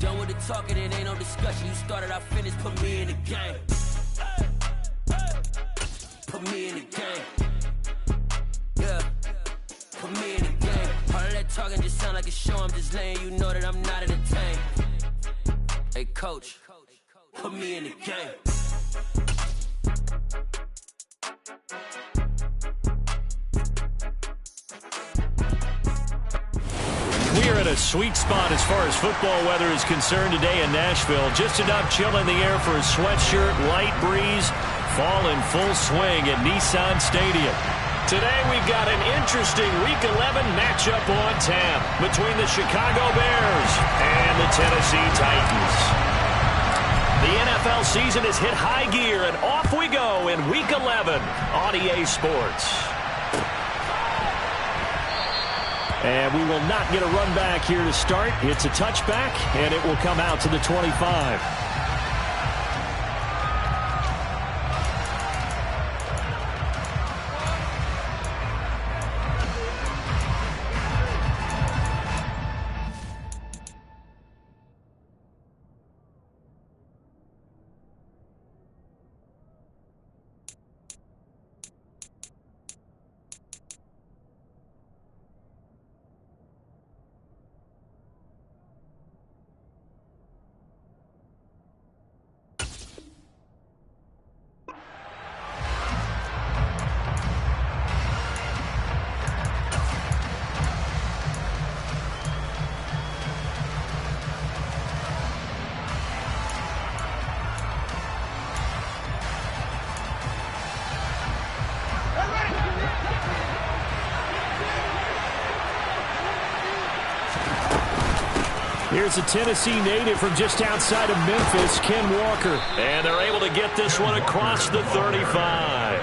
Done with the talking, it ain't no discussion. You started, I finished, put me in the game. Put me in the game. Yeah, put me in the game. All of that talking just sound like a show. I'm just letting you know that I'm not entertained. Hey, coach, put me in the game. We are in a sweet spot as far as football weather is concerned today in Nashville. Just enough chill in the air for a sweatshirt, light breeze, fall in full swing at Nissan Stadium. Today we've got an interesting Week 11 matchup on tap between the Chicago Bears and the Tennessee Titans. The NFL season has hit high gear, and off we go in Week 11 on EA Sports. And we will not get a run back here to start. It's a touchback, and it will come out to the 25. Here's a Tennessee native from just outside of Memphis, Ken Walker. And they're able to get this one across the 35.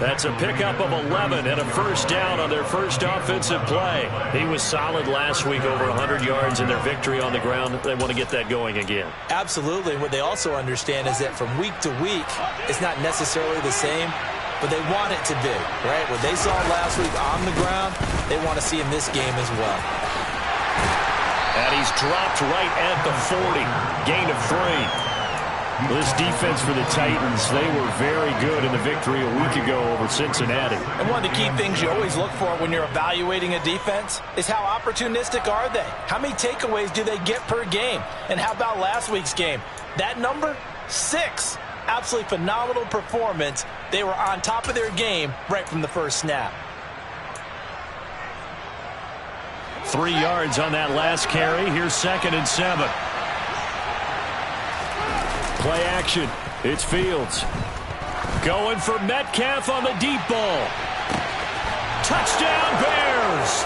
That's a pickup of 11 and a first down on their first offensive play. He was solid last week, over 100 yards in their victory on the ground. They want to get that going again. Absolutely. And what they also understand is that from week to week, it's not necessarily the same, but they want it to be, right? What they saw last week on the ground, they want to see in this game as well. And he's dropped right at the 40. Gain of 3. This defense for the Titans, they were very good in the victory a week ago over Cincinnati. And one of the key things you always look for when you're evaluating a defense is how opportunistic are they? How many takeaways do they get per game? And how about last week's game? That number, 6. Absolutely phenomenal performance. They were on top of their game right from the first snap. 3 yards on that last carry. Here's 2nd and 7. Play action. It's Fields. Going for Metcalf on the deep ball. Touchdown, Bears!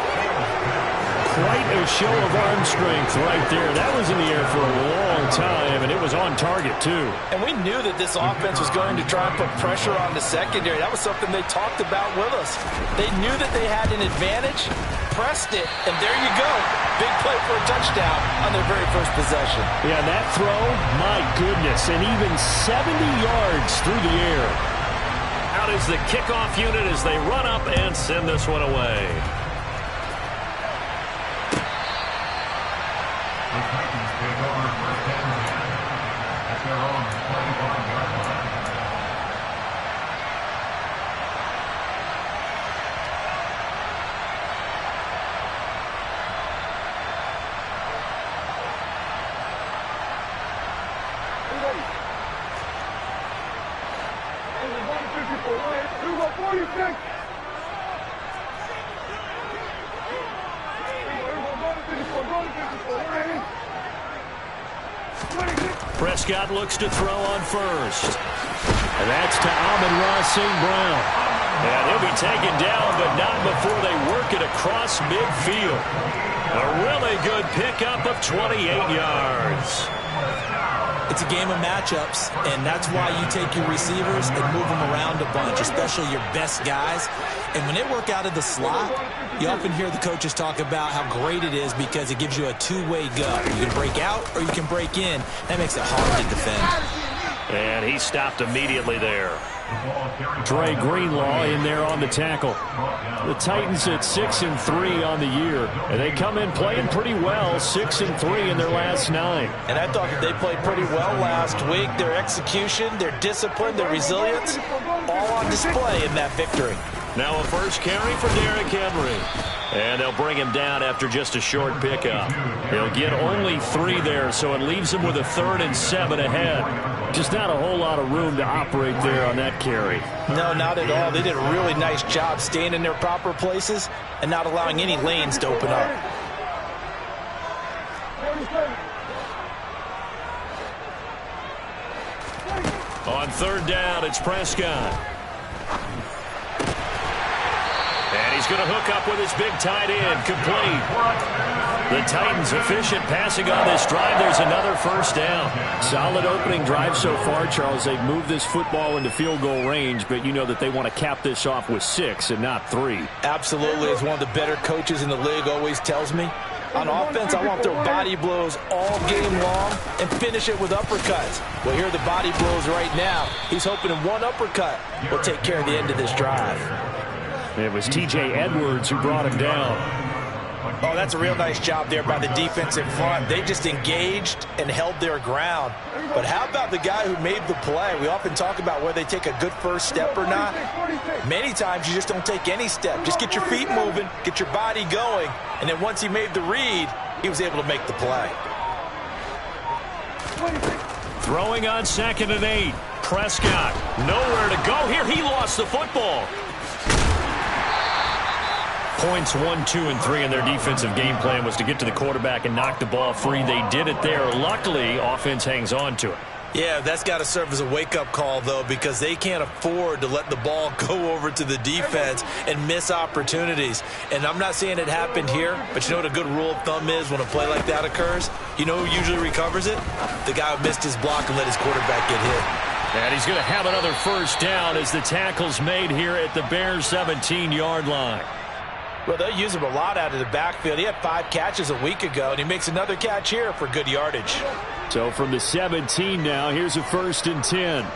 Quite a show of arm strength right there. That was in the air for a long time, and it was on target, too. And we knew that this offense was going to try and put pressure on the secondary. That was something they talked about with us. They knew that they had an advantage, pressed it, and there you go. Big play for a touchdown on their very first possession. Yeah, that throw, my goodness, and even 70 yards through the air. Out is the kickoff unit as they run up and send this one away. Prescott looks to throw on first. And that's to Amon-Ra St. Brown. And he'll be taken down, but not before they work it across midfield. A really good pickup of 28 yards. It's a game of matchups, and that's why you take your receivers and move them around a bunch, especially your best guys. And when they work out of the slot, you often hear the coaches talk about how great it is because it gives you a two-way go. You can break out or you can break in. That makes it hard to defend. And he stopped immediately there. Dre Greenlaw in there on the tackle. The Titans at 6-3 on the year, and they come in playing pretty well, 6-3 in their last 9. And I thought that they played pretty well last week. Their execution, their discipline, their resilience, all on display in that victory. Now a first carry for Derrick Henry. And they'll bring him down after just a short pickup. He'll get only 3 there, so it leaves him with a 3rd and 7 ahead. Just not a whole lot of room to operate there on that carry. No, not at all. They did a really nice job staying in their proper places and not allowing any lanes to open up. On 3rd down, it's Prescott. And he's going to hook up with his big tight end, complete. The Titans efficient passing on this drive. There's another first down. Solid opening drive so far, Charles. They've moved this football into field goal range, but you know that they want to cap this off with 6 and not 3. Absolutely. As one of the better coaches in the league always tells me, on offense, I want to throw body blows all game long and finish it with uppercuts. Well, here are the body blows right now. He's hoping one uppercut will take care of the end of this drive. It was T.J. Edwards who brought him down. Oh, that's a real nice job there by the defense in front. They just engaged and held their ground. But how about the guy who made the play? We often talk about whether they take a good first step or not. Many times you just don't take any step. Just get your feet moving, get your body going, and then once he made the read, he was able to make the play. Throwing on 2nd and 8. Prescott, nowhere to go here. He lost the football. Points 1, 2, and 3 in their defensive game plan was to get to the quarterback and knock the ball free. They did it there. Luckily, offense hangs on to it. Yeah, that's got to serve as a wake-up call, though, because they can't afford to let the ball go over to the defense and miss opportunities. And I'm not saying it happened here, but you know what a good rule of thumb is when a play like that occurs? You know who usually recovers it? The guy who missed his block and let his quarterback get hit. And he's going to have another first down as the tackle's made here at the Bears' 17-yard line. Well, they use him a lot out of the backfield. He had 5 catches a week ago, and he makes another catch here for good yardage. So from the 17 now, here's a 1st and 10.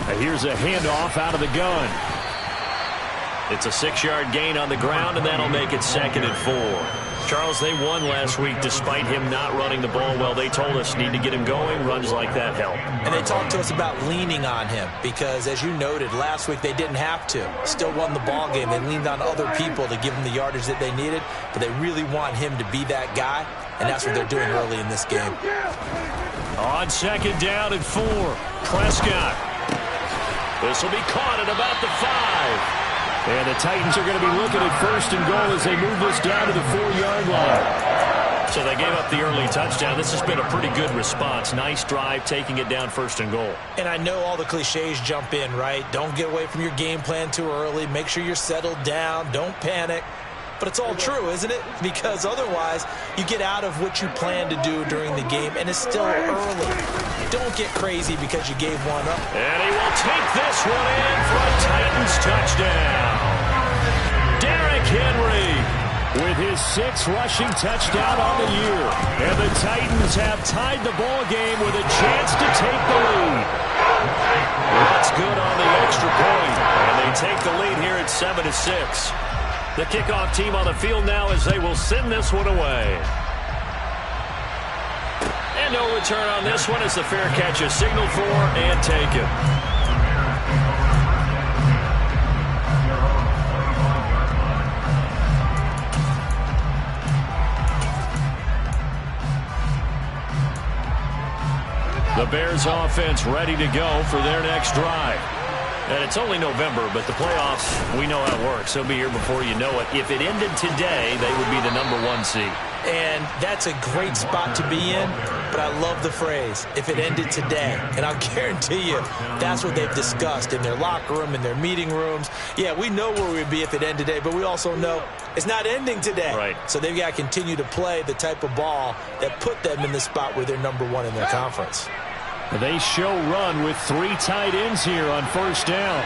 And here's a handoff out of the gun. It's a 6-yard gain on the ground, and that'll make it 2nd and 4. Charles, they won last week despite him not running the ball well. They told us need to get him going. Runs like that help. And they talked to us about leaning on him because, as you noted, last week they didn't have to. Still won the ball game. They leaned on other people to give him the yardage that they needed, but they really want him to be that guy, and that's what they're doing early in this game. On 2nd down and 4, Prescott. This will be caught at about the 5. And the Titans are going to be looking at 1st and goal as they move this down to the 4-yard line. So they gave up the early touchdown. This has been a pretty good response. Nice drive, taking it down 1st and goal. And I know all the cliches jump in, right? Don't get away from your game plan too early. Make sure you're settled down. Don't panic. But it's all true, isn't it? Because otherwise, you get out of what you plan to do during the game, and it's still early. Don't get crazy because you gave one up. And he will take this one in for a Titans touchdown. Derrick Henry with his 6th rushing touchdown on the year. And the Titans have tied the ball game with a chance to take the lead. That's good on the extra point. And they take the lead here at 7-6. The kickoff team on the field now as they will send this one away. And no return on this one as the fair catch is signaled for and taken. The Bears offense ready to go for their next drive. And it's only November, but the playoffs, we know how it works. They'll be here before you know it. If it ended today, they would be the #1 seed. And that's a great spot to be in, but I love the phrase, if it ended today. And I'll guarantee you, that's what they've discussed in their locker room, in their meeting rooms. Yeah, we know where we'd be if it ended today, but we also know it's not ending today. Right. So they've got to continue to play the type of ball that put them in the spot where they're #1 in their conference. They show run with 3 tight ends here on 1st down.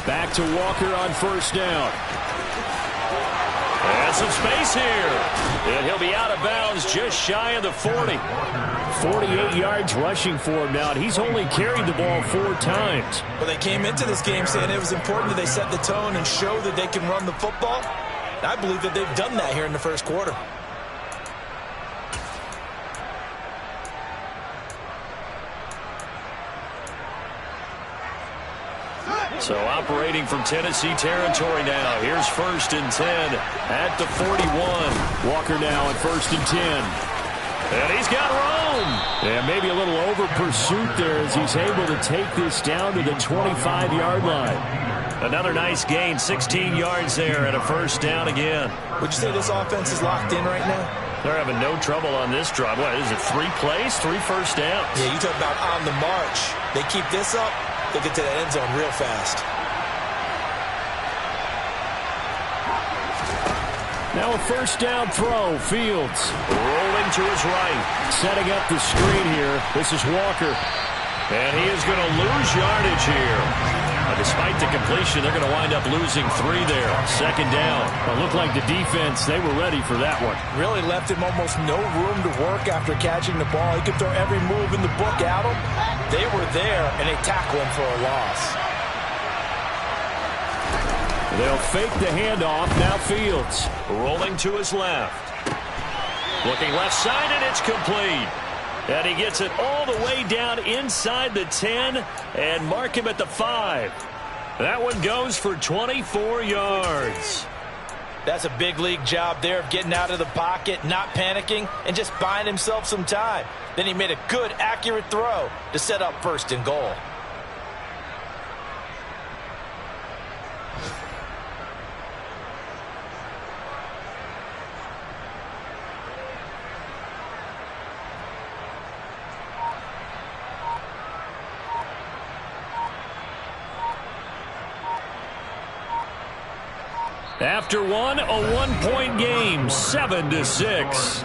Back to Walker on 1st down. And some space here. And he'll be out of bounds just shy of the 40. 48 yards rushing for him now, and he's only carried the ball 4 times. Well, they came into this game saying it was important that they set the tone and show that they can run the football. And I believe that they've done that here in the first quarter. So operating from Tennessee territory now. Here's 1st and 10 at the 41. Walker now at 1st and 10. And he's got room. Yeah, maybe a little over pursuit there as he's able to take this down to the 25-yard line. Another nice gain, 16 yards there and a 1st down again. Would you say this offense is locked in right now? They're having no trouble on this drive. What is it, 3 plays, 3 first downs? Yeah, you talk about on the march. They keep this up, they'll get to that end zone real fast. Now a 1st down throw. Fields rolling to his right. Setting up the screen here. This is Walker. And he is going to lose yardage here. Despite the completion, they're going to wind up losing 3 there. 2nd down. It looked like the defense, they were ready for that one. Really left him almost no room to work after catching the ball. He could throw every move in the book at him. They were there, and they tackle him for a loss. They'll fake the handoff. Now Fields. Rolling to his left. Looking left side, and it's complete. And he gets it all the way down inside the 10 and mark him at the 5. That one goes for 24 yards. That's a big league job there of getting out of the pocket, not panicking, and just buying himself some time. Then he made a good, accurate throw to set up 1st and goal. After one, a 1-point game, 7-6.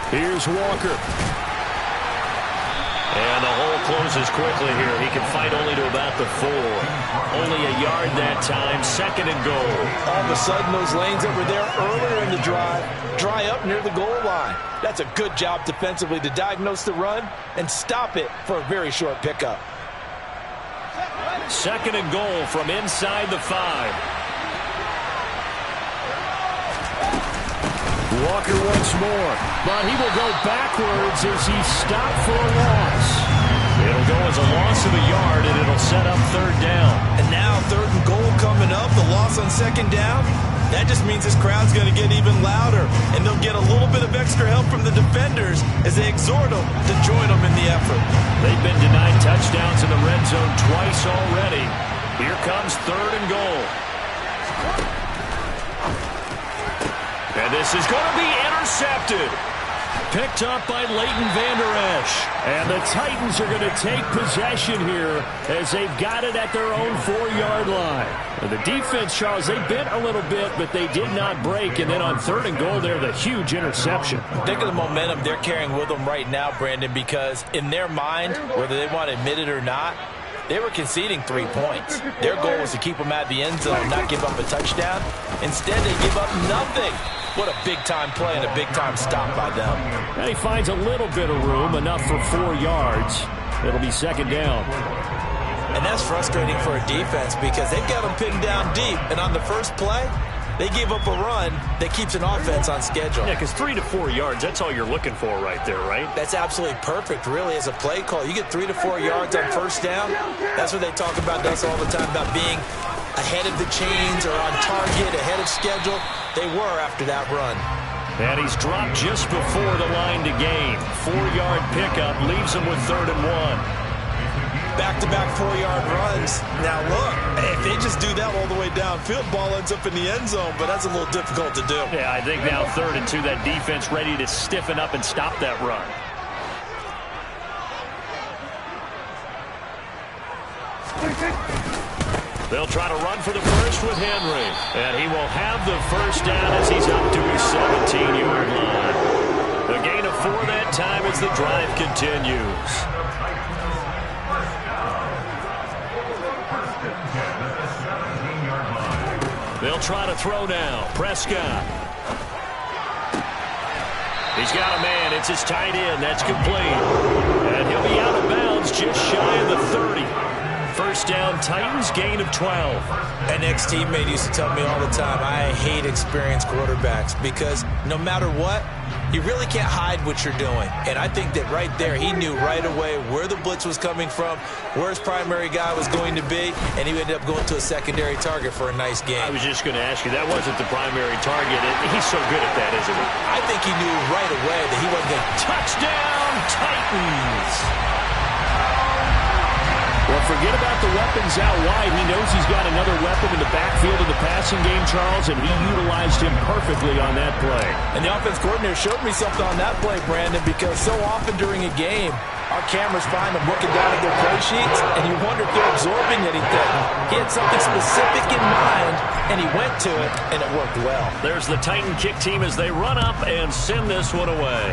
Here's Walker. And the hole closes quickly here. He can fight only to about the 4. Only a yard that time. 2nd and goal. All of a sudden, those lanes that were there earlier in the drive dry up near the goal line. That's a good job defensively to diagnose the run and stop it for a very short pickup. 2nd and goal from inside the 5. Walker once more, but he will go backwards as he stopped for a loss. It'll go as a loss of a yard, and it'll set up 3rd down. And now 3rd and goal coming up, the loss on 2nd down. That just means this crowd's going to get even louder, and they'll get a little bit of extra help from the defenders as they exhort them to join them in the effort. They've been denied touchdowns in the red zone twice already. Here comes 3rd and goal. And this is going to be intercepted. Picked up by Leighton Vander Esch. And the Titans are going to take possession here as they've got it at their own 4-yard line. And the defense, Charles, they bent a little bit, but they did not break. And then on 3rd and goal, they're the huge interception. Think of the momentum they're carrying with them right now, Brandon, because in their mind, whether they want to admit it or not, they were conceding 3 points. Their goal was to keep them at the end zone, not give up a touchdown. Instead, they give up nothing. What a big-time play and a big-time stop by them. And he finds a little bit of room, enough for 4 yards. It'll be 2nd down. And that's frustrating for a defense because they've got them pinned down deep. And on the first play, they gave up a run that keeps an offense on schedule. Yeah, because 3 to 4 yards, that's all you're looking for right there, right? That's absolutely perfect, really, as a play call. You get 3 to 4 yards on 1st down. That's what they talk about us all the time, about being ahead of the chains or on target, ahead of schedule. They were after that run. And he's dropped just before the line to gain. 4-yard pickup leaves him with 3rd and 1. Back-to-back 4-yard runs. Now look, if they just do that all the way downfield, ball ends up in the end zone, but that's a little difficult to do. Yeah, I think now 3rd and 2, that defense ready to stiffen up and stop that run. They'll try to run for the first with Henry. And he will have the first down as he's up to his 17-yard line. A gain of 4 that time as the drive continues. They'll try to throw now. Prescott. He's got a man. It's his tight end. That's complete. And he'll be out of bounds just shy of the 30. First down, Titans, gain of 12. An ex-teammate used to tell me all the time, I hate experienced quarterbacks because no matter what, you really can't hide what you're doing. And I think that right there, he knew right away where the blitz was coming from, where his primary guy was going to be, and he ended up going to a secondary target for a nice game. I was just going to ask you, that wasn't the primary target. He's so good at that, isn't he? I think he knew right away that he wasn't going to. Touchdown, Titans! Well, forget about the weapons out wide. He knows he's got another weapon in the backfield of the passing game, Charles, and he utilized him perfectly on that play. And the offense coordinator showed me something on that play, Brandon, because so often during a game, our cameras find them looking down at their play sheets, and you wonder if they're absorbing anything. He had something specific in mind, and he went to it, and it worked well. There's the Titan kick team as they run up and send this one away.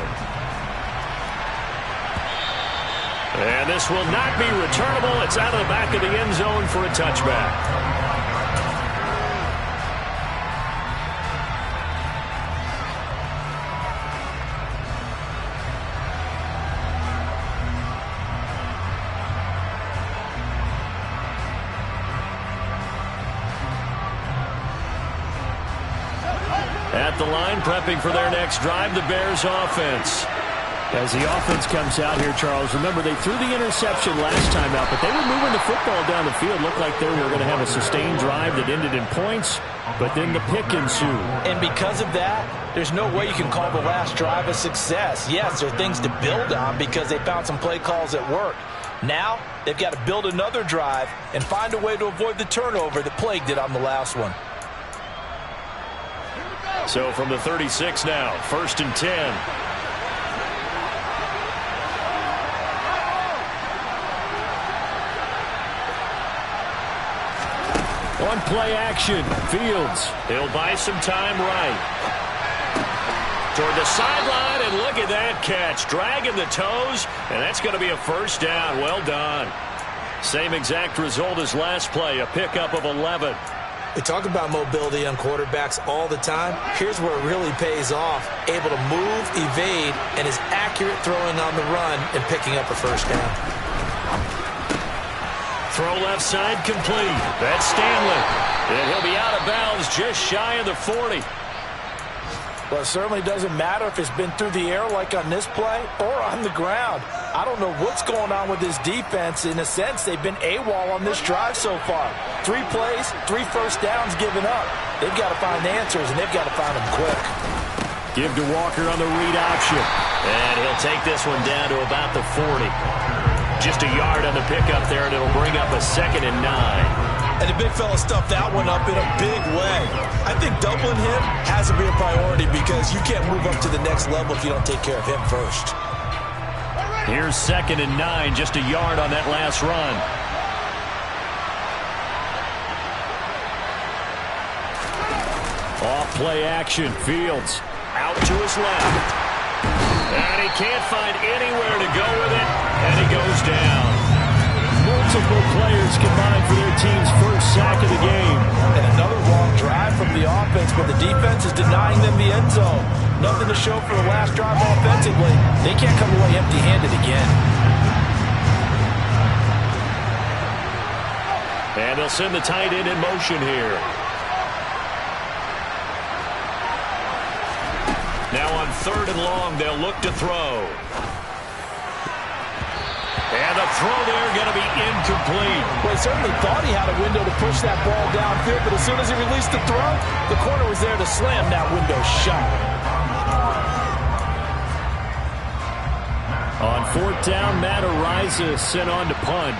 And this will not be returnable. It's out of the back of the end zone for a touchback. At the line, prepping for their next drive, the Bears offense. As the offense comes out here, Charles, remember they threw the interception last time out, but they were moving the football down the field. Looked like they were going to have a sustained drive that ended in points, but then the pick ensued. And because of that, there's no way you can call the last drive a success. Yes, there are things to build on because they found some play calls that work. Now, they've got to build another drive and find a way to avoid the turnover that plagued it on the last one. So from the 36 now, 1st and 10. On play action, Fields. He'll buy some time right. Toward the sideline, and look at that catch. Dragging the toes, and that's going to be a first down. Well done. Same exact result as last play, a pickup of 11. We talk about mobility on quarterbacks all the time. Here's where it really pays off. Able to move, evade, and is accurate throwing on the run and picking up a first down. Throw left side complete. That's Stanley. And he'll be out of bounds just shy of the 40. Well, it certainly doesn't matter if it's been through the air like on this play or on the ground. I don't know what's going on with this defense. In a sense, they've been AWOL on this drive so far. 3 plays, 3 first downs given up. They've got to find answers, and they've got to find them quick. Give to Walker on the read option. And he'll take this one down to about the 40. Just a yard on the pickup there, and it'll bring up a 2nd and 9. And the big fella stuffed that one up in a big way. I think doubling him has to be a priority because you can't move up to the next level if you don't take care of him first. Here's 2nd and 9, just a yard on that last run. Off play action, Fields out to his left. And he can't find anywhere to go with it, and he goes down. Multiple players combined for their team's first sack of the game. And another long drive from the offense, but the defense is denying them the end zone. Nothing to show for the last drive offensively. They can't come away empty-handed again. And they'll send the tight end in motion here. Now on 3rd and long, they'll look to throw. And the throw there going to be incomplete. Well, he certainly thought he had a window to push that ball downfield, but as soon as he released the throw, the corner was there to slam that window shut. On 4th down, Matt Araiza sent on to punt.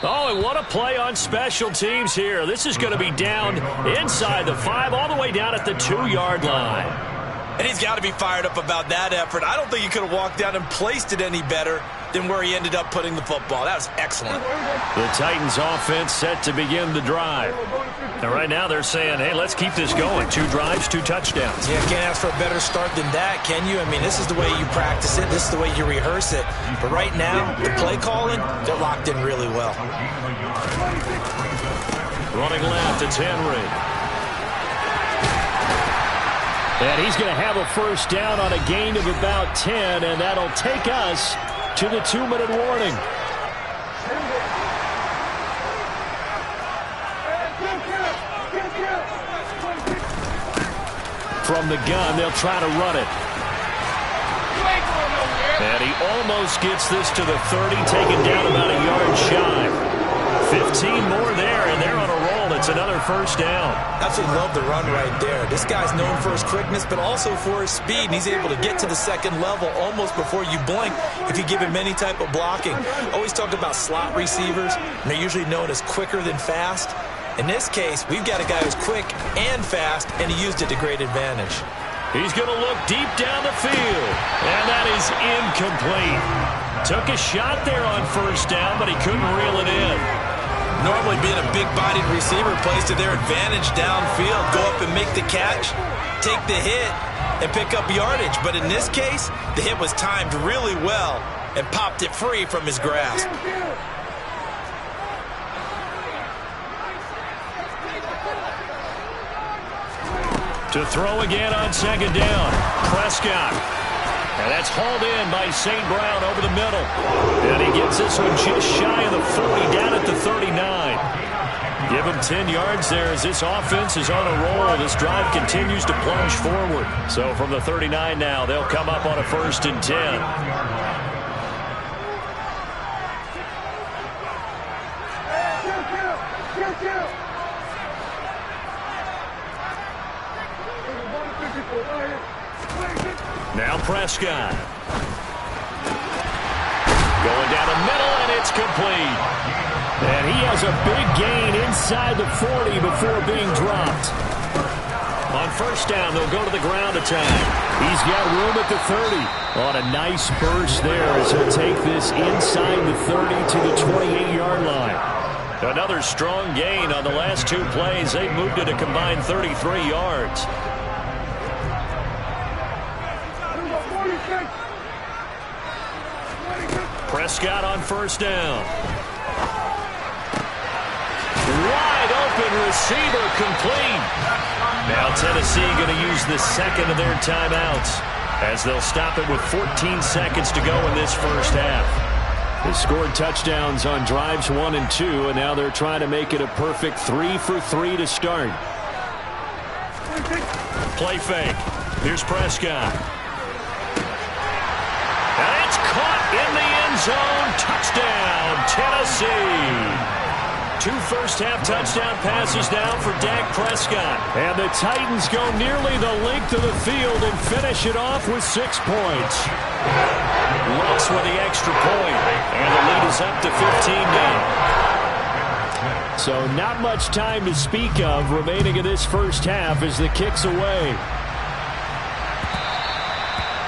Oh, and what a play on special teams here. This is going to be down inside the 5, all the way down at the 2-yard line. And he's got to be fired up about that effort. I don't think he could have walked down and placed it any better than where he ended up putting the football. That was excellent. The Titans offense set to begin the drive. And right now they're saying, hey, let's keep this going. 2 drives, 2 touchdowns. Yeah, can't ask for a better start than that, can you? I mean, this is the way you practice it. This is the way you rehearse it. But right now, the play calling, they're locked in really well. Running left, it's Henry. And he's going to have a first down on a gain of about 10, and that'll take us to the 2-minute warning. From the gun, they'll try to run it. And he almost gets this to the 30, taken down about a yard shy. 15 more there, and they're on a roll. It's another first down. Absolutely love the run right there. This guy's known for his quickness, but also for his speed. And he's able to get to the second level almost before you blink if you give him any type of blocking. Always talk about slot receivers, and they're usually known as quicker than fast. In this case, we've got a guy who's quick and fast, and he used it to great advantage. He's going to look deep down the field, and that is incomplete. Took a shot there on first down, but he couldn't reel it in. Normally being a big-bodied receiver plays to their advantage downfield. Go up and make the catch, take the hit, and pick up yardage. But in this case, the hit was timed really well and popped it free from his grasp. To throw again on second down, Prescott. And that's hauled in by St. Brown over the middle. And he gets this one just shy of the 40, down at the 39. Give him 10 yards there as this offense is on a roll. This drive continues to plunge forward. So from the 39 now, they'll come up on a 1st and 10. Now Prescott. Going down the middle, and it's complete. And he has a big gain inside the 40 before being dropped. On first down, they'll go to the ground attack. He's got room at the 30. On a nice burst there as he'll take this inside the 30 to the 28-yard line. Another strong gain on the last 2 plays. They've moved it a combined 33 yards. Prescott on first down. Wide open receiver, complete. Now Tennessee going to use the second of their timeouts as they'll stop it with 14 seconds to go in this first half. They scored touchdowns on drives 1 and 2, and now they're trying to make it a perfect 3 for 3 to start. Play fake. Here's Prescott. And it's caught in the end zone. Touchdown, Tennessee. 2 first-half touchdown passes now for Dak Prescott. And the Titans go nearly the length of the field and finish it off with 6 points. Lutz with the extra point, and the lead is up to 15 now. So not much time to speak of remaining in this first half as the kick's away.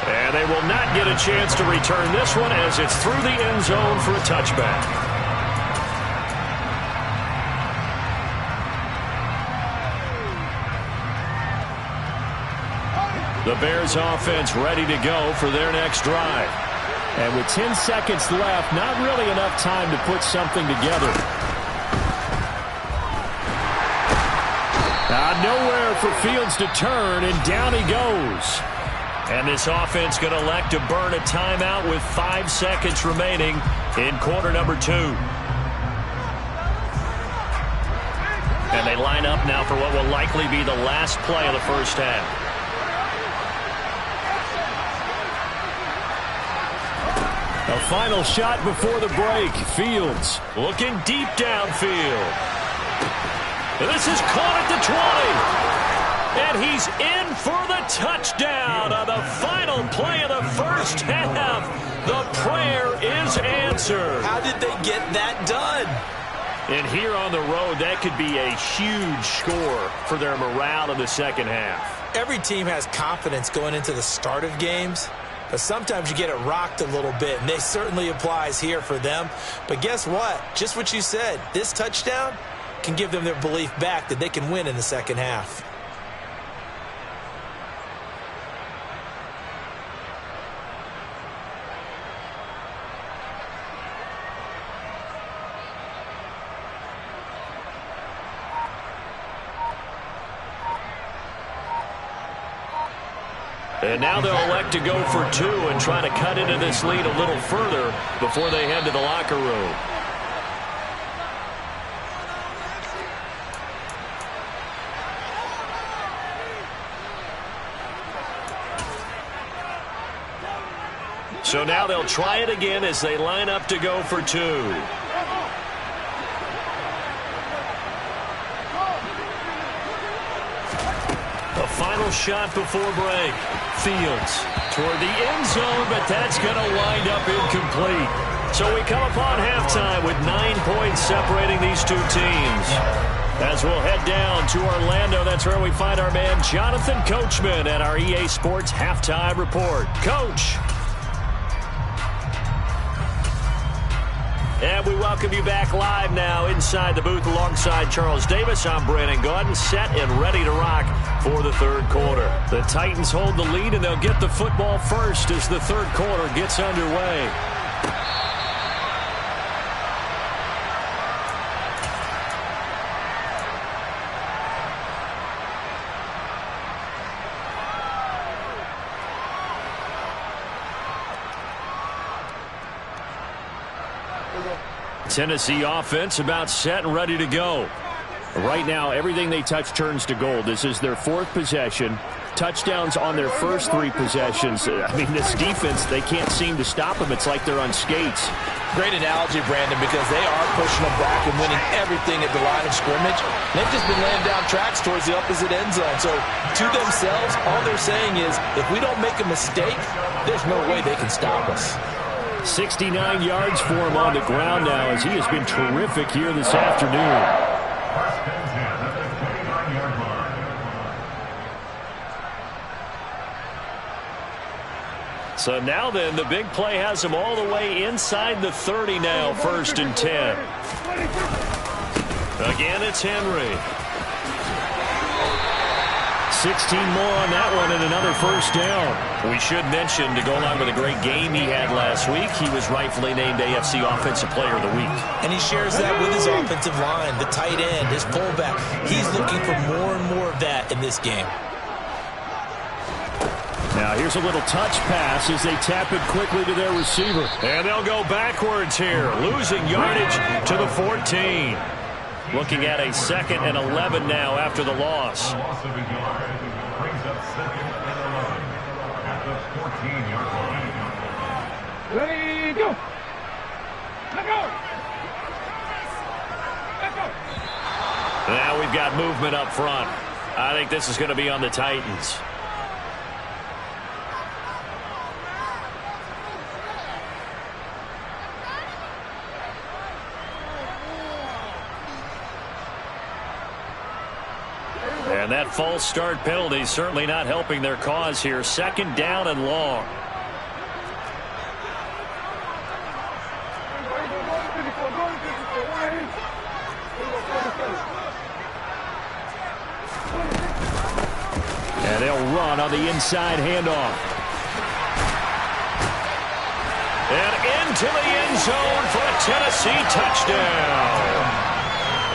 And they will not get a chance to return this one as it's through the end zone for a touchback. The Bears offense ready to go for their next drive. And with 10 seconds left, not really enough time to put something together. Nowhere for Fields to turn, and down he goes. And this offense going to elect to burn a timeout with 5 seconds remaining in quarter number 2. And they line up now for what will likely be the last play of the first half. A final shot before the break. Fields looking deep downfield. This is caught at the 20. And he's in for the touchdown on the final play of the first half. The prayer is answered. How did they get that done? And here on the road, that could be a huge score for their morale in the second half. Every team has confidence going into the start of games, but sometimes you get it rocked a little bit, and they certainly applies here for them. But guess what? Just what you said, this touchdown can give them their belief back that they can win in the second half. And now they'll elect to go for two and try to cut into this lead a little further before they head to the locker room. So now they'll try it again as they line up to go for two. A final shot before break. Fields toward the end zone, but that's going to wind up incomplete. So we come upon halftime with 9 points separating these two teams. As we'll head down to Orlando, that's where we find our man Jonathan Coachman at our EA Sports Halftime Report. Coach. And we welcome you back live now inside the booth alongside Charles Davis. I'm Brandon Gaudin, set and ready to rock for the third quarter. The Titans hold the lead, and they'll get the football first as the third quarter gets underway. Tennessee offense about set and ready to go. Right now, everything they touch turns to gold. This is their fourth possession. Touchdowns on their first three possessions. I mean, this defense, they can't seem to stop them. It's like they're on skates. Great analogy, Brandon, because they are pushing them back and winning everything at the line of scrimmage. They've just been laying down tracks towards the opposite end zone. So to themselves, all they're saying is, if we don't make a mistake, there's no way they can stop us. 69 yards for him on the ground now as he has been terrific here this afternoon. So now then, the big play has him all the way inside the 30 now, 1st and 10. Again, it's Henry. 16 more on that one and another first down. We should mention, to go along with a great game he had last week, he was rightfully named AFC Offensive Player of the Week. And he shares that with his offensive line, the tight end, his fullback. He's looking for more and more of that in this game. Now here's a little touch pass as they tap it quickly to their receiver. And they'll go backwards here, losing yardage to the 14. Looking at a 2nd and 11 now after the loss. Ready, go. Let go. Let's go. Now we've got movement up front. I think this is going to be on the Titans. And that false start penalty is certainly not helping their cause here. 2nd down and long. And they'll run on the inside handoff. And into the end zone for a Tennessee touchdown.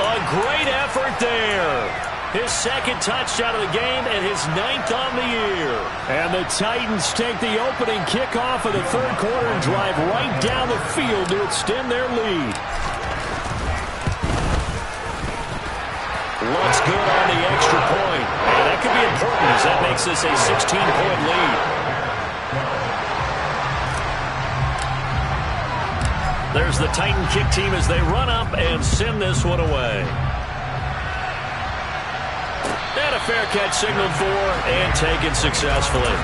A great effort there. His 2nd touchdown of the game and his 9th on the year. And the Titans take the opening kickoff of the third quarter and drive right down the field to extend their lead. Looks good on the extra point. And that could be important as that makes this a 16-point lead. There's the Titan kick team as they run up and send this one away. And a fair catch signaled for and taken successfully.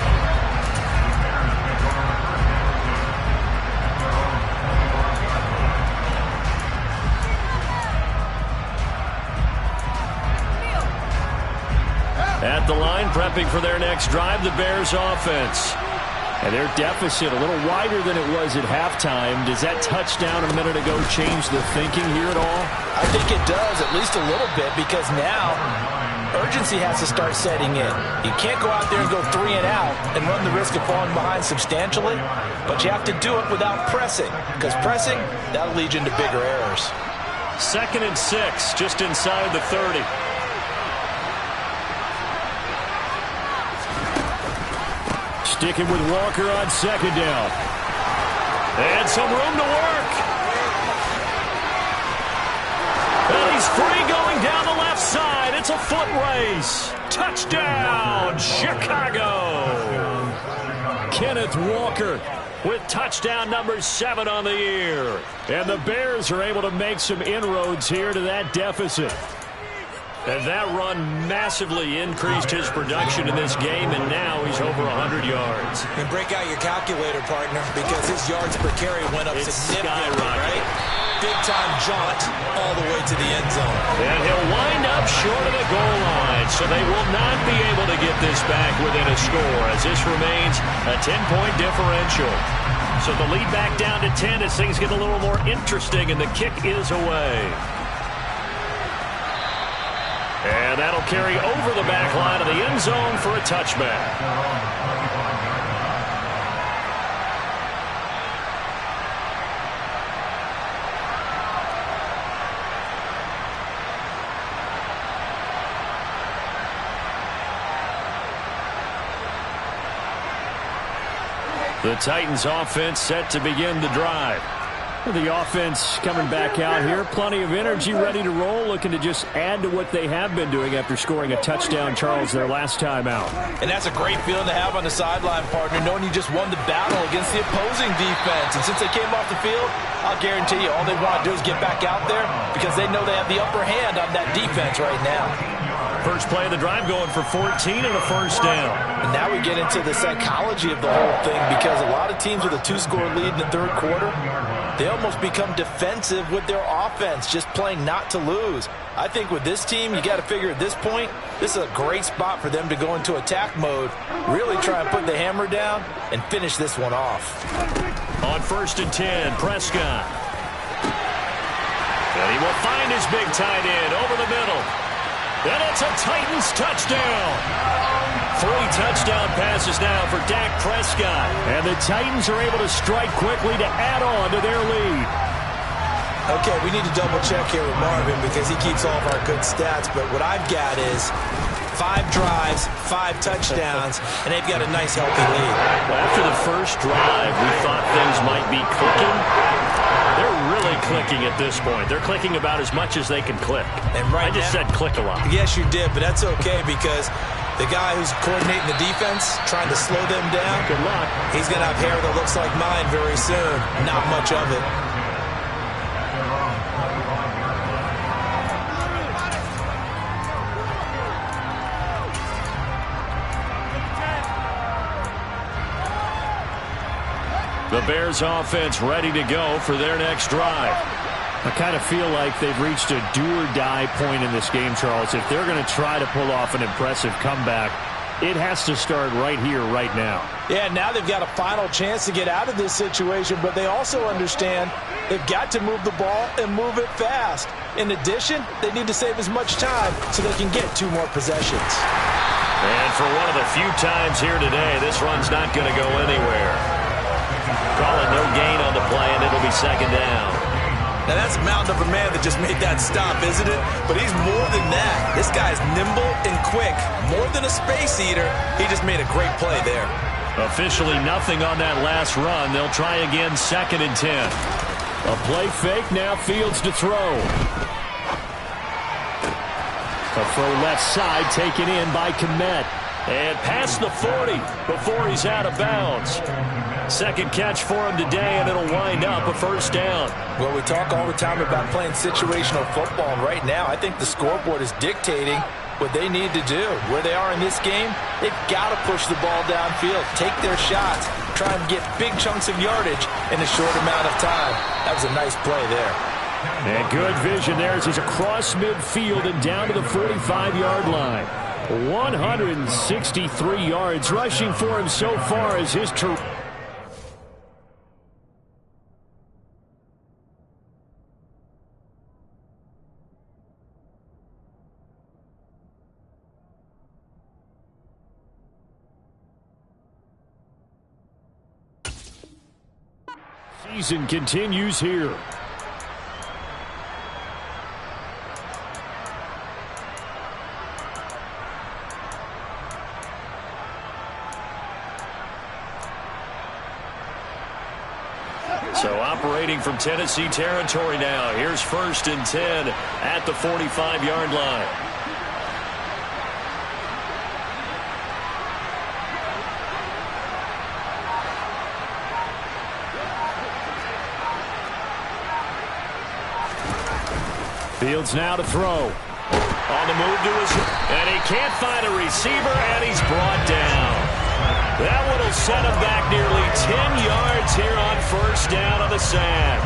At the line, prepping for their next drive, the Bears offense. And their deficit a little wider than it was at halftime. Does that touchdown a minute ago change the thinking here at all? I think it does, at least a little bit, because now urgency has to start setting in. You can't go out there and go 3 and out and run the risk of falling behind substantially, but you have to do it without pressing, because pressing, that'll lead you into bigger errors. 2nd and 6, just inside the 30. Sticking with Walker on 2nd down. And some room to work. And he's free going down the left side. It's a foot race. Touchdown, Chicago. Kenneth Walker with touchdown number 7 on the year. And the Bears are able to make some inroads here to that deficit. And that run massively increased his production in this game, and now he's over 100 yards. And break out your calculator, partner, because his yards per carry went up significantly, right? Big-time jaunt all the way to the end zone. And he'll wind up short of the goal line, so they will not be able to get this back within a score, as this remains a 10-point differential. So the lead back down to 10 as things get a little more interesting, and the kick is away. And that'll carry over the back line of the end zone for a touchback. The Titans offense set to begin the drive. The offense coming back out here. Plenty of energy, ready to roll, looking to just add to what they have been doing after scoring a touchdown, Charles, their last time out. And that's a great feeling to have on the sideline, partner, knowing you just won the battle against the opposing defense. And since they came off the field, I'll guarantee you all they want to do is get back out there because they know they have the upper hand on that defense right now. First play of the drive going for 14 and a first down. And now we get into the psychology of the whole thing because a lot of teams with a 2-score lead in the third quarter, they almost become defensive with their offense, just playing not to lose. I think with this team, you got to figure at this point, this is a great spot for them to go into attack mode, really try and put the hammer down and finish this one off. On 1st and 10, Prescott. And he will find his big tight end over the middle. And it's a Titans touchdown. 3 touchdown passes now for Dak Prescott. And the Titans are able to strike quickly to add on to their lead. Okay, we need to double check here with Marvin because he keeps all of our good stats. But what I've got is 5 drives, 5 touchdowns, and they've got a nice healthy lead. Well, after the first drive, we thought things might be clicking. They're really clicking at this point. They're clicking about as much as they can click. And right I just said click a lot. Yes, you did, but that's okay because the guy who's coordinating the defense, trying to slow them down, Good luck. he's going to have hair that looks like mine very soon. Not much of it. The Bears offense ready to go for their next drive. I kind of feel like they've reached a do-or-die point in this game, Charles. If they're going to try to pull off an impressive comeback, it has to start right here, right now. Yeah, now they've got a final chance to get out of this situation, but they also understand they've got to move the ball and move it fast. In addition, they need to save as much time so they can get 2 more possessions. And for one of the few times here today, this run's not going to go anywhere. Call it no gain on the play, and it'll be 2nd down. Now, that's a mountain of a man that just made that stop, isn't it? But he's more than that. This guy's nimble and quick. More than a space eater, he just made a great play there. Officially nothing on that last run. They'll try again, 2nd and 10. A play fake, now Fields to throw. A throw left side taken in by Kmet. And past the 40 before he's out of bounds. Second catch for him today, and it'll wind up a first down. Well, we talk all the time about playing situational football, and right now I think the scoreboard is dictating what they need to do. Where they are in this game, they've got to push the ball downfield, take their shots, try and get big chunks of yardage in a short amount of time. That was a nice play there. And good vision there as he's across midfield and down to the 45-yard line. 163 yards rushing for him so far as his season continues here. So operating from Tennessee territory now. Here's 1st and 10 at the 45-yard line. Fields now to throw. On the move to his... And he can't find a receiver, and he's brought down. That one will set him back nearly 10 yards here on 1st down on the sack.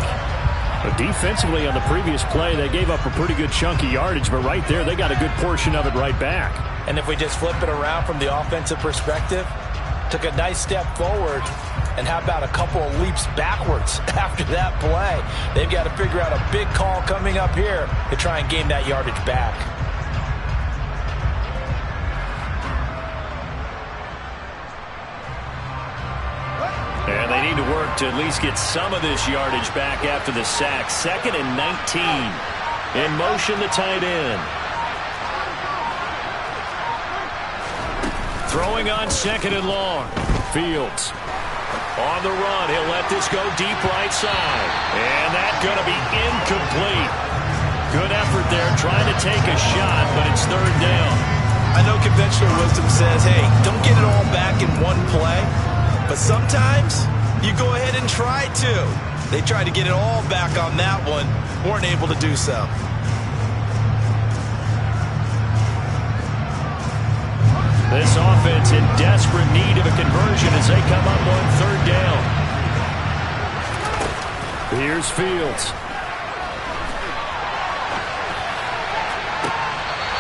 But defensively on the previous play, they gave up a pretty good chunk of yardage, but right there, they got a good portion of it right back. And if we just flip it around from the offensive perspective, took a nice step forward, and how about a couple of leaps backwards after that play? They've got to figure out a big call coming up here to try and gain that yardage back. And they need to work to at least get some of this yardage back after the sack. 2nd and 19. In motion, the tight end. Throwing on 2nd and long. Fields. On the run, he'll let this go deep right side. And that's going to be incomplete. Good effort there, trying to take a shot, but it's 3rd down. I know conventional wisdom says, hey, don't get it all back in one play. But sometimes you go ahead and try to. They tried to get it all back on that one. Weren't able to do so. This offense in desperate need of a conversion as they come up on 3rd down. Here's Fields.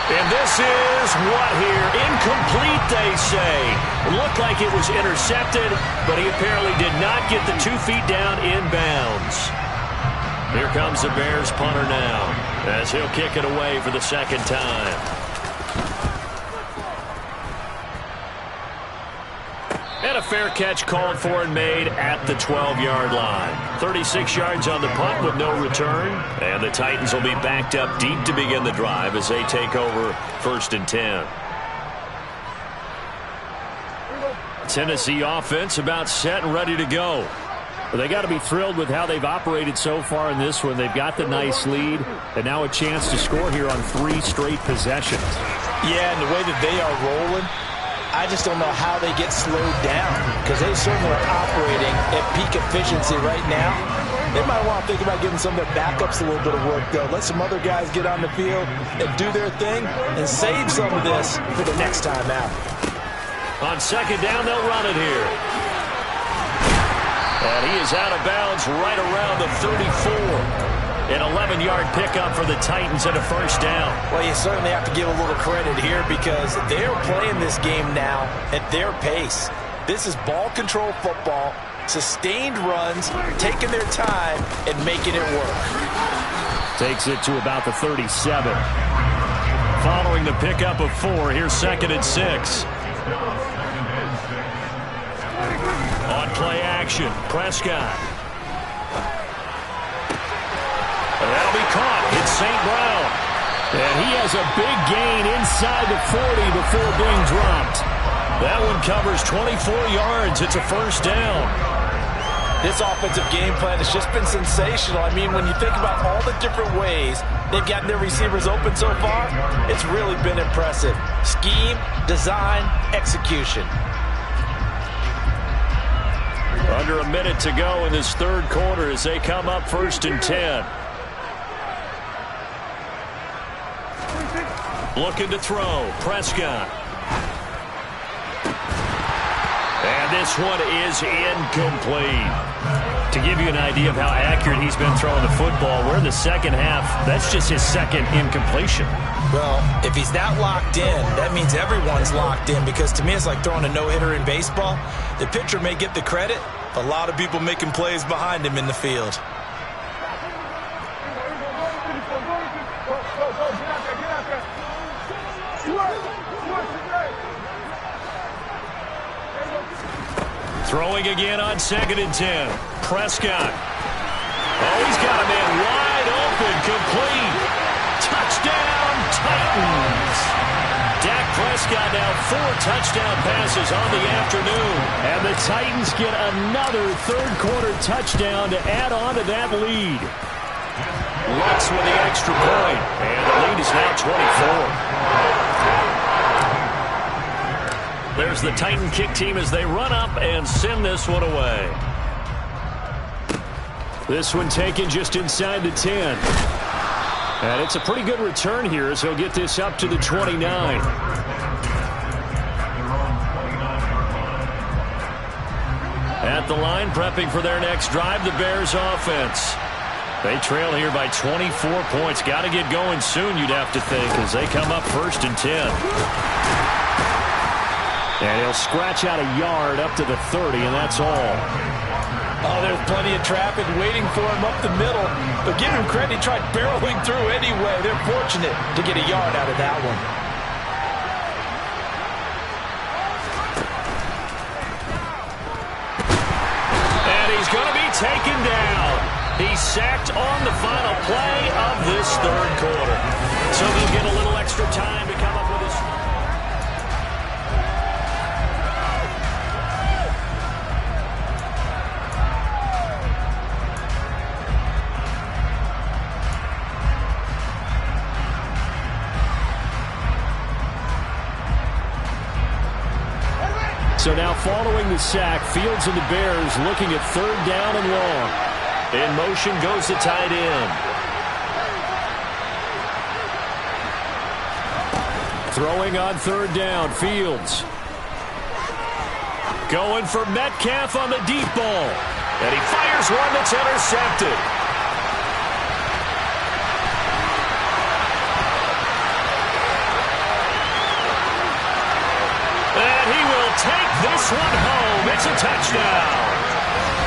And this is what here? Incomplete, they say. Looked like it was intercepted, but he apparently did not get the 2 feet down inbounds. Here comes the Bears punter now as he'll kick it away for the 2nd time. And a fair catch called for and made at the 12-yard line. 36 yards on the punt with no return. And the Titans will be backed up deep to begin the drive as they take over 1st and 10. Tennessee offense about set and ready to go. Well, they got to be thrilled with how they've operated so far in this one. They've got the nice lead, and now a chance to score here on 3 straight possessions. Yeah, and the way that they are rolling, I just don't know how they get slowed down, because they certainly are operating at peak efficiency right now. They might want to think about giving some of their backups a little bit of work, though. Let some other guys get on the field and do their thing and save some of this for the next time out. On 2nd down, they'll run it here. And he is out of bounds right around the 34. An 11-yard pickup for the Titans and a 1st down. Well, you certainly have to give a little credit here because they're playing this game now at their pace. This is ball control football, sustained runs, taking their time and making it work. Takes it to about the 37. Following the pickup of 4, here's 2nd and 6. On play action, Prescott. And that'll be caught. It's St. Brown. And he has a big gain inside the 40 before being dropped. That one covers 24 yards. It's a 1st down. This offensive game plan has just been sensational. I mean, when you think about all the different ways they've gotten their receivers open so far, it's really been impressive. Scheme, design, execution. Under a minute to go in this third quarter as they come up 1st and 10. Looking to throw. Prescott. And this one is incomplete. To give you an idea of how accurate he's been throwing the football, we're in the second half. That's just his second incompletion. Well, if he's that locked in, that means everyone's locked in, because to me it's like throwing a no-hitter in baseball. The pitcher may get the credit, but a lot of people making plays behind him in the field. Throwing again on 2nd and 10. Prescott. Oh, he's got a man wide open, complete. Touchdown, Titans. Dak Prescott now 4 touchdown passes on the afternoon. And the Titans get another third-quarter touchdown to add on to that lead. Lux with the extra point, and the lead is now 24. There's the Titan kick team as they run up and send this one away. This one taken just inside the 10. And it's a pretty good return here as he'll get this up to the 29. At the line, prepping for their next drive, the Bears offense. They trail here by 24 points. Got to get going soon, you'd have to think, as they come up 1st and 10. And he'll scratch out a yard up to the 30, and that's all. Oh, there's plenty of traffic waiting for him up the middle. But give him credit, he tried barreling through anyway. They're fortunate to get a yard out of that one. And he's going to be taken down. He's sacked on the final play of this third quarter. So they'll get a little extra time to come up with his... So now following the sack, Fields and the Bears looking at 3rd down and long. In motion goes the tight end. Throwing on 3rd down, Fields. Going for Metcalf on the deep ball. And he fires one that's intercepted. And he will take this one home. It's a touchdown.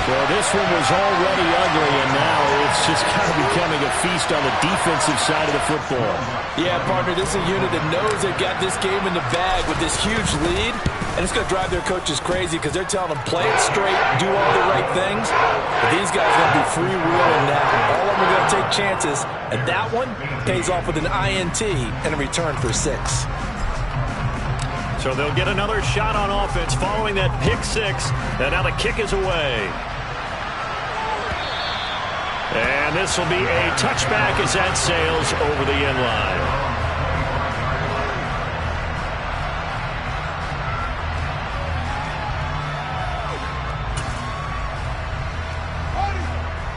Well, this one was already ugly, and now it's just kind of becoming a feast on the defensive side of the football. Yeah, partner, this is a unit that knows they've got this game in the bag with this huge lead, and it's going to drive their coaches crazy because they're telling them play it straight, do all the right things. But these guys are going to be freewheeling now. All of them are going to take chances, and that one pays off with an INT and a return for 6. So they'll get another shot on offense following that pick 6, and now the kick is away. And this will be a touchback as that sails over the end line.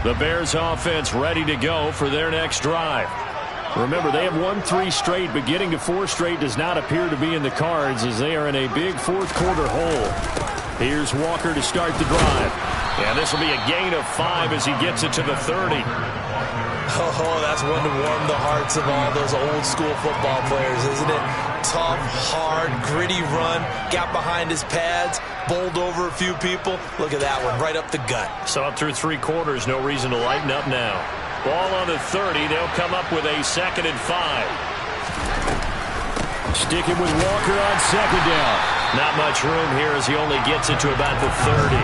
The Bears offense ready to go for their next drive. Remember, they have won 3 straight, but getting to 4 straight does not appear to be in the cards as they are in a big fourth quarter hole. Here's Walker to start the drive. And this will be a gain of 5 as he gets it to the 30. Oh, that's one to warm the hearts of all those old school football players, isn't it? Tough, hard, gritty run, got behind his pads, bowled over a few people. Look at that one, right up the gut. So up through 3 quarters, no reason to lighten up now. Ball on the 30, they'll come up with a 2nd and 5. Sticking with Walker on 2nd down. Not much room here as he only gets it to about the 30.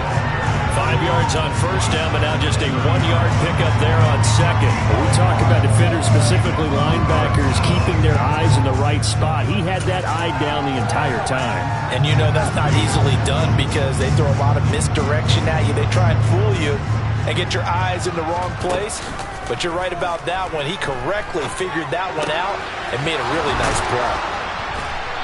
5 yards on first down, but now just a 1-yard pickup there on second. We talk about defenders, specifically linebackers, keeping their eyes in the right spot. He had that eye down the entire time. And you know that's not easily done because they throw a lot of misdirection at you. They try and fool you and get your eyes in the wrong place. But you're right about that one. He correctly figured that one out and made a really nice play.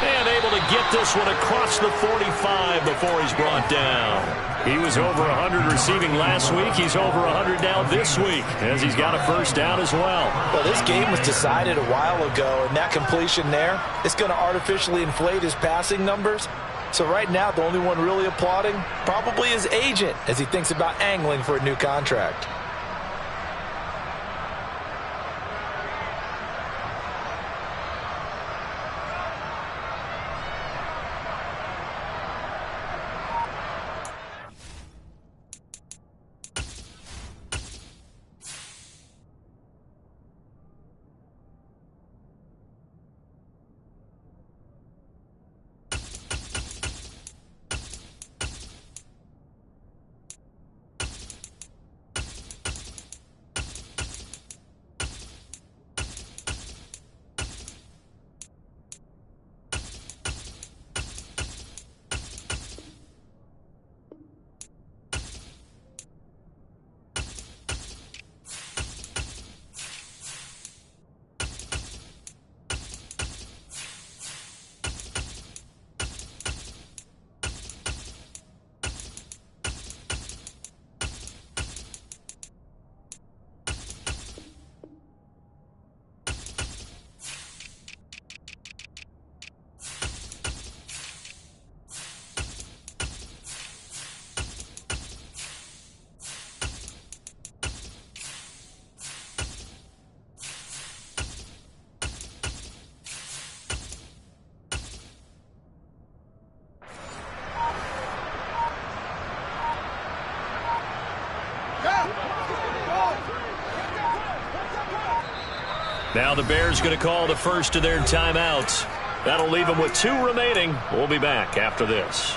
And able to get this one across the 45 before he's brought down. He was over 100 receiving last week. He's over 100 now this week as he's got a first down as well. Well, this game was decided a while ago, and that completion there is going to artificially inflate his passing numbers. So right now, the only one really applauding probably his agent as he thinks about angling for a new contract. Now the Bears going to call the first of their timeouts. That'll leave them with 2 remaining. We'll be back after this.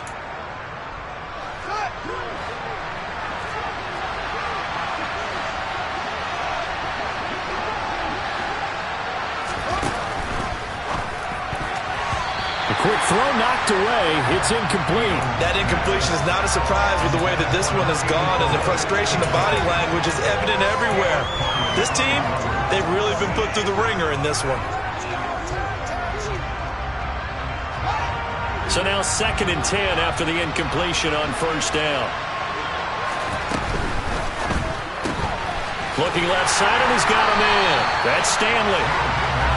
Quick throw knocked away. It's incomplete. That incompletion is not a surprise with the way that this one has gone, and the frustration, the body language is evident everywhere. This team, they've really been put through the ringer in this one. So now 2nd and 10 after the incompletion on first down. Looking left side, and he's got him in. That's Stanley.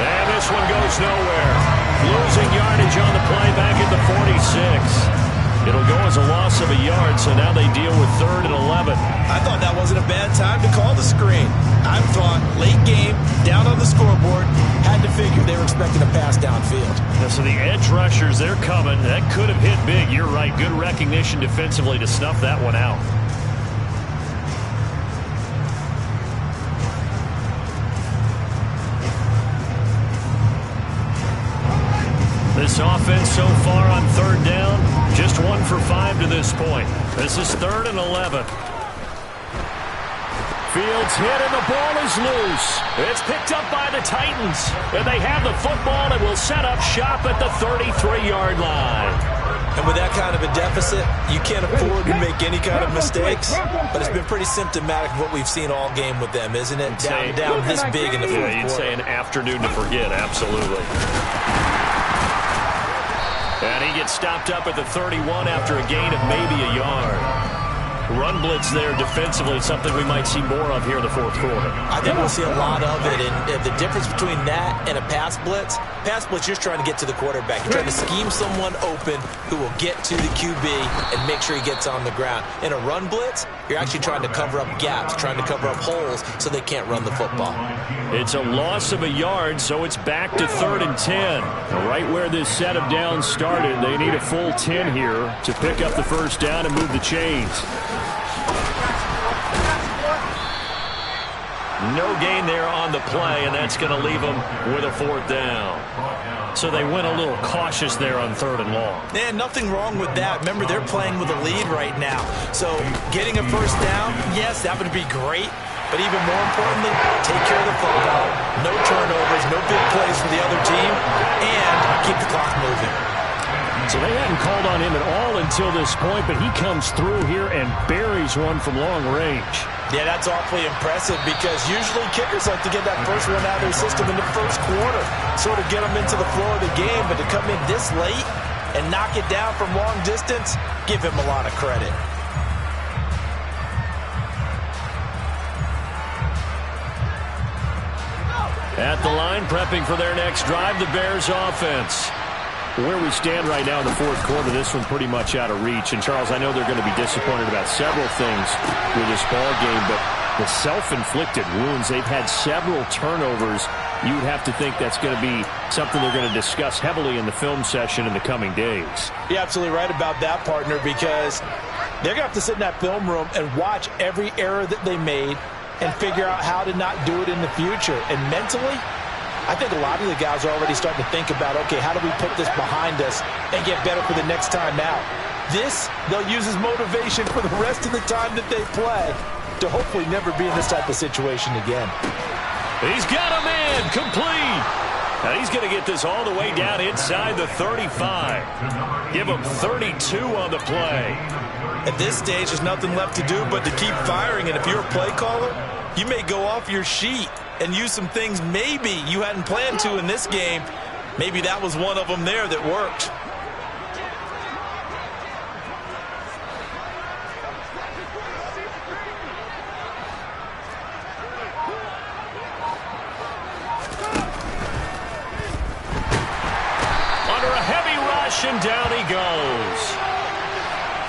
And this one goes nowhere. Losing yardage on the play back at the 46. It'll go as a loss of a yard, so now they deal with 3rd and 11. I thought that wasn't a bad time to call the screen. I thought late game, down on the scoreboard, had to figure they were expecting a pass downfield. Yeah, so the edge rushers, they're coming. That could have hit big. You're right. Good recognition defensively to snuff that one out. This offense so far on 3rd down, just 1 for 5 to this point. This is 3rd and 11. Fields hit and the ball is loose. It's picked up by the Titans. And they have the football and will set up shop at the 33-yard line. And with that kind of a deficit, you can't afford to make any kind of mistakes. But it's been pretty symptomatic of what we've seen all game with them, isn't it? Down this big in the fourth quarter. You'd say an afternoon to forget, absolutely. And he gets stopped up at the 31 after a gain of maybe a yard. Run blitz there defensively, something we might see more of here in the fourth quarter. I think we'll see a lot of it. And the difference between that and a pass blitz, you're just trying to get to the quarterback. You're trying to scheme someone open who will get to the QB and make sure he gets on the ground. In a run blitz, you're actually trying to cover up gaps, trying to cover up holes so they can't run the football. It's a loss of a yard, so it's back to 3rd and 10. Right where this set of downs started, they need a full 10 here to pick up the first down and move the chains. No gain there on the play, and that's going to leave them with a 4th down. So they went a little cautious there on 3rd and long. Yeah, nothing wrong with that. Remember, they're playing with a lead right now. So getting a 1st down, yes, that would be great. But even more importantly, take care of the football. No turnovers, no big plays for the other team, and keep the clock moving. So they hadn't called on him at all until this point, but he comes through here and buries one from long range. Yeah, that's awfully impressive because usually kickers like to get that first one out of their system in the first quarter, sort of get them into the flow of the game, but to come in this late and knock it down from long distance, give him a lot of credit. At the line, prepping for their next drive, the Bears offense. Where we stand right now in the 4th quarter, this one pretty much out of reach. And, Charles, I know they're going to be disappointed about several things with this ball game, but the self-inflicted wounds, they've had several turnovers. You would have to think that's going to be something they're going to discuss heavily in the film session in the coming days. You're absolutely right about that, partner, because they're going to have to sit in that film room and watch every error that they made and figure out how to not do it in the future. And mentally, I think a lot of the guys are already starting to think about, okay, how do we put this behind us and get better for the next time out? This, they'll use as motivation for the rest of the time that they play to hopefully never be in this type of situation again. He's got a man complete. Now he's going to get this all the way down inside the 35. Give him 32 on the play. At this stage, there's nothing left to do but to keep firing. And if you're a play caller, you may go off your sheet and use some things maybe you hadn't planned to in this game. Maybe that was one of them there that worked. Under a heavy rush, and down he goes.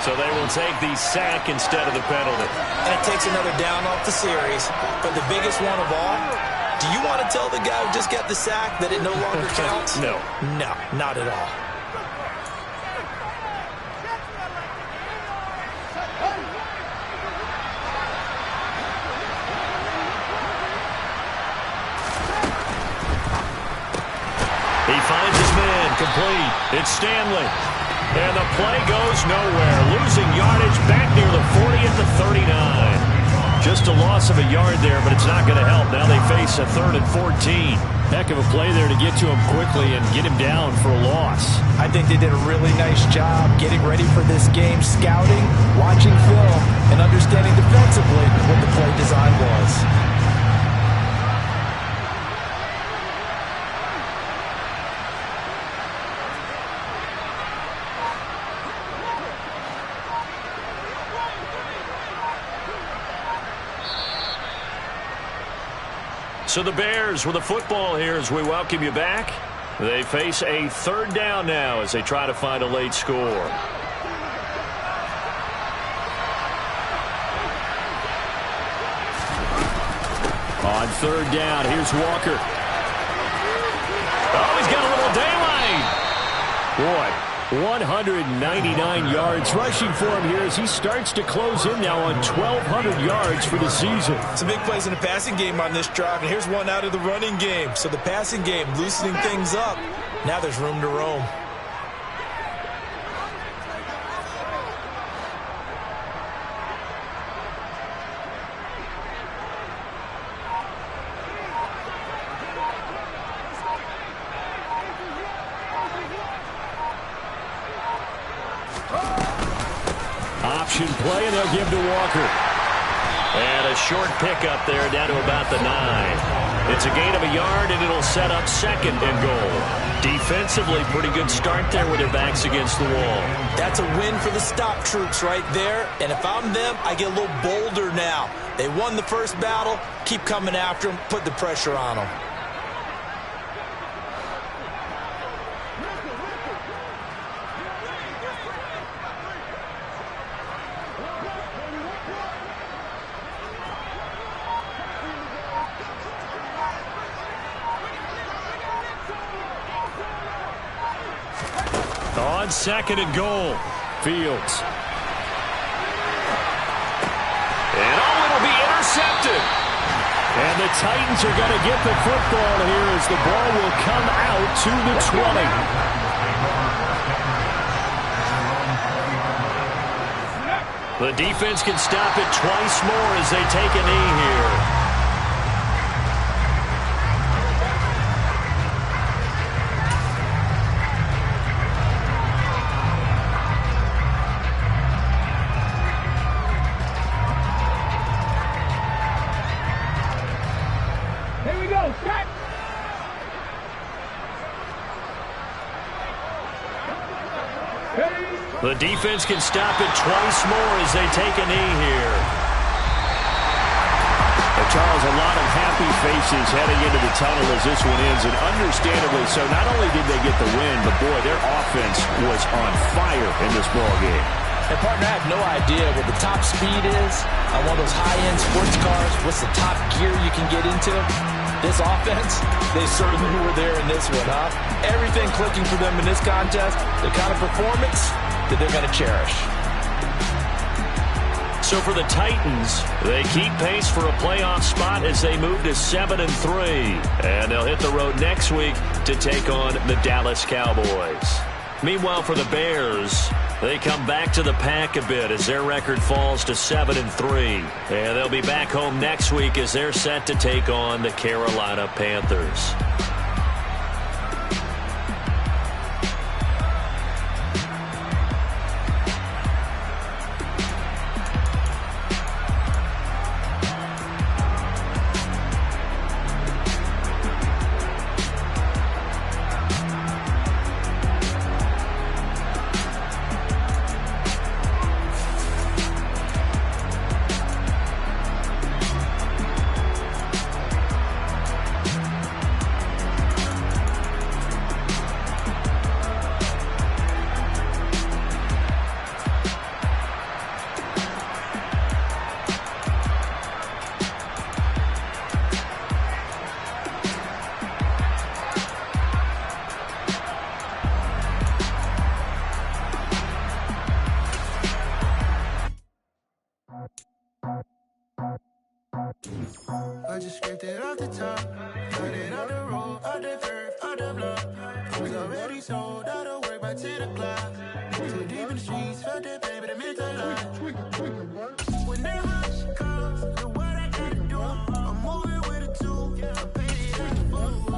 So they will take the sack instead of the penalty. And it takes another down off the series. But the biggest one of all, do you want to tell the guy who just got the sack that it no longer counts? No. No, not at all. He finds his man complete. It's Stanley. And the play goes nowhere. Losing yardage back near the 40 at the 39. Just a loss of a yard there, but it's not going to help. Now they face a 3rd and 14. Heck of a play there to get to him quickly and get him down for a loss. I think they did a really nice job getting ready for this game, scouting, watching film, and understanding defensively what the play design was. So the Bears with a football here as we welcome you back. They face a 3rd down now as they try to find a late score. On 3rd down, here's Walker. Oh, he's got a little daylight. Boy, 199 yards rushing for him here as he starts to close in now on 1,200 yards for the season. Some big plays in the passing game on this drive, and here's one out of the running game. So the passing game loosening things up. Now there's room to roam. Option play, and they'll give to Walker. And a short pickup there down to about the 9. It's a gain of a yard, and it'll set up 2nd and goal. Defensively, pretty good start there with their backs against the wall. That's a win for the stop troops right there. And if I'm them, I get a little bolder now. They won the first battle. Keep coming after them. Put the pressure on them. On 2nd and goal, Fields. And it'll be intercepted. And the Titans are going to get the football here as the ball will come out to the 20. The defense can stop it twice more as they take a knee here. The defense can stop it twice more as they take a knee here. Charles, a lot of happy faces heading into the tunnel as this one ends, and understandably so. Not only did they get the win, but boy, their offense was on fire in this ball game. And partner, I have no idea what the top speed is on one of those high-end sports cars. What's the top gear you can get into? This offense, they certainly were there in this one, huh? Everything clicking for them in this contest, the kind of performance that they're going to cherish. So for the Titans, they keep pace for a playoff spot as they move to 7-3. And they'll hit the road next week to take on the Dallas Cowboys. Meanwhile, for the Bears, they come back to the pack a bit as their record falls to 7-3. And they'll be back home next week as they're set to take on the Carolina Panthers. I just scraped it off the top, cut it on the road, on the curve, on the block. Was already sold, out of work by 10 o'clock. Too deep in the streets, felt that baby, the mental lie. When that rush comes, the what I gotta do, I'm moving with a two, I paid it at the food.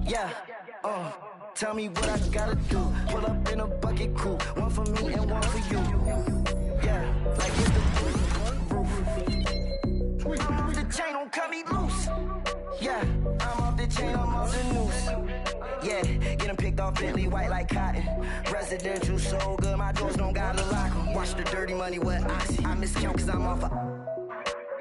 Yeah, tell me what I gotta do. Pull up in a bucket coupe, one for me and one for you. Yeah, like with the roof. I'm off the chain, don't cut me loose. Yeah, I'm off the chain, I'm off the noose. Yeah, get them picked off Bentley, white like cotton. Residential so good, my doors don't gotta lock 'em. Watch the dirty money with Oxy. I miscount cause I'm off a...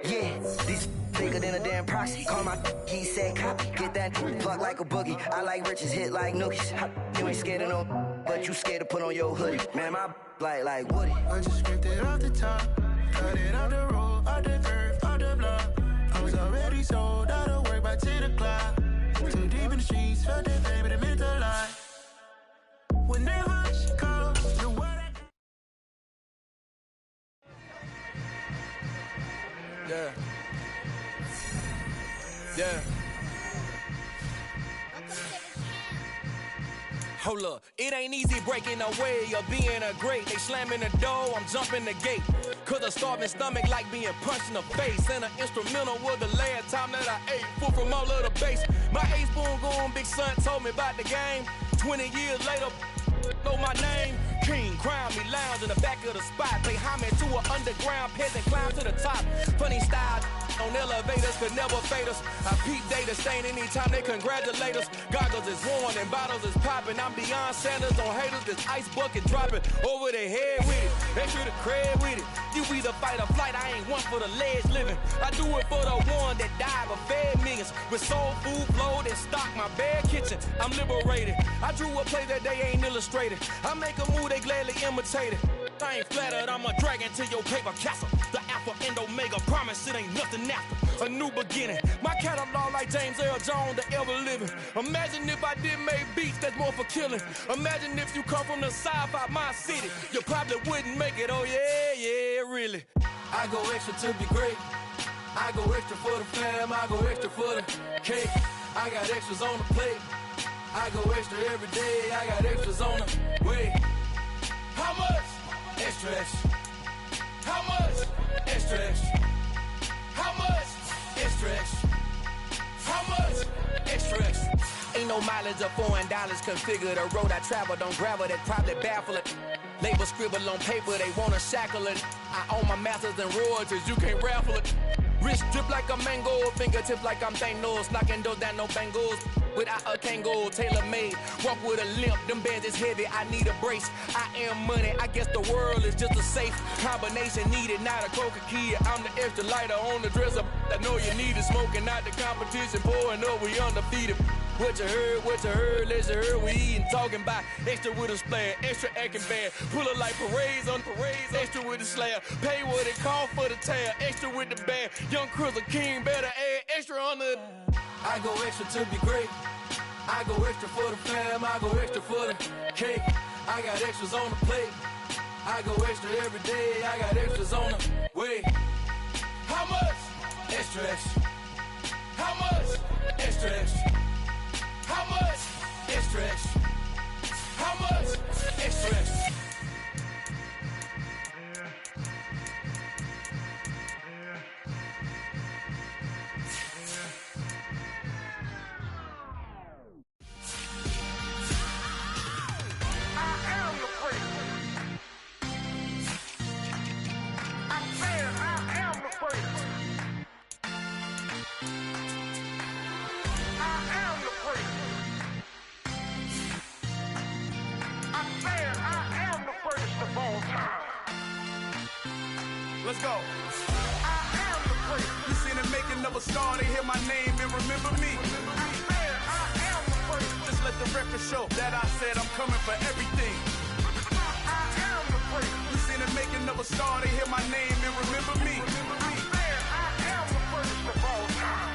Yeah, these bigger than a damn proxy. Call my he said copy. Get that plug like a boogie. I like riches, hit like nookies. You ain't scared of no, but you scared to put on your hoodie. Man, my like Woody. I just scraped it off the top, cut it on the road, on the curve, on the block. I was already sold, out of work by 10 o'clock. Too deep in the streets, felt that baby, the mental lie. When that rush comes, the what I... Yeah. Yeah. Hold up, it ain't easy breaking away or being a great. They slamming the door, I'm jumping the gate. Cause a starving stomach like being punched in the face. And an instrumental was the last time that I ate food from all of the base. My A-spoon going, big son told me about the game. 20 years later, know my name. King, crown me, lounge in the back of the spot. Pay homage to an underground peasant, climb to the top. Funny style on elevators could never fade us. I peep data stain anytime they congratulate us. Goggles is worn and bottles is popping. I'm beyond Sanders on haters, this ice bucket dropping over their head with it. They should have cred with it. You either fight or flight, I ain't one for the ledge living. I do it for the one that died but fed millions. With soul food flowed and stocked my bare kitchen. I'm liberated. I drew a play that they ain't illustrated. I make a move, they gladly imitate it. I ain't flattered, I'm a dragon to your paper castle. The alpha and omega, promise it ain't nothing after. A new beginning, my catalog like James Earl Jones, the ever living. Imagine if I did make beats that's more for killing. Imagine if you come from the sci-fi my city, you probably wouldn't make it, oh yeah, really. I go extra to be great. I go extra for the fam, I go extra for the cake. I got extras on the plate. I go extra every day, I got extras on the way. How much? Extra, extra. How much? Extra, extra. How much? Extra, extra. How much? Extra, extra. Ain't no mileage of $4 configure the road I travel. Don't gravel, that probably baffle it. Label scribble on paper, they wanna shackle it. I own my masters and royalties, you can't raffle it. Wrist drip like a mango, fingertips like I'm Thanos, knocking those down no bangles. Without a Kango, tailor-made, walk with a limp, them bands is heavy, I need a brace. I am money, I guess the world is just a safe combination needed, not a coca key. I'm the extra lighter on the dresser, I know you need it, smoking out the competition, pouring up, we undefeated. What you heard, let's hear we eatin', talking about extra with a splash, extra acting bad, pull it like parades on parades, extra with the slab, pay what it cost for the tab, extra with the bag, young Chris a king, better add extra on the. I go extra to be great, I go extra for the fam, I go extra for the cake, I got extras on the plate, I go extra every day, I got extras on the way. How much? Extra, extra. How much? Extra, extra. How much? Extra, extra. How much? Extra, extra. Let's go. I am the great. You seen the making of a star, they hear my name and remember me. I am the great. Just let the record show that I said I'm coming for everything. I am the great. You seen the making of a star, they hear my name and remember me. I am the greatest of all time.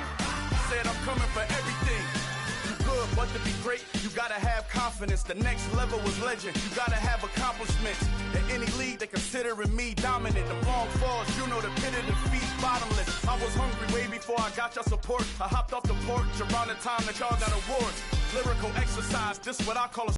Said I'm coming for everything. Good, but to be great, you gotta have confidence. The next level was legend. You gotta have accomplishments. In any league, they considering me dominant. The long falls, you know the pit of defeat, bottomless. I was hungry way before I got your support. I hopped off the porch around the time that y'all got awards. Lyrical exercise, this what I call a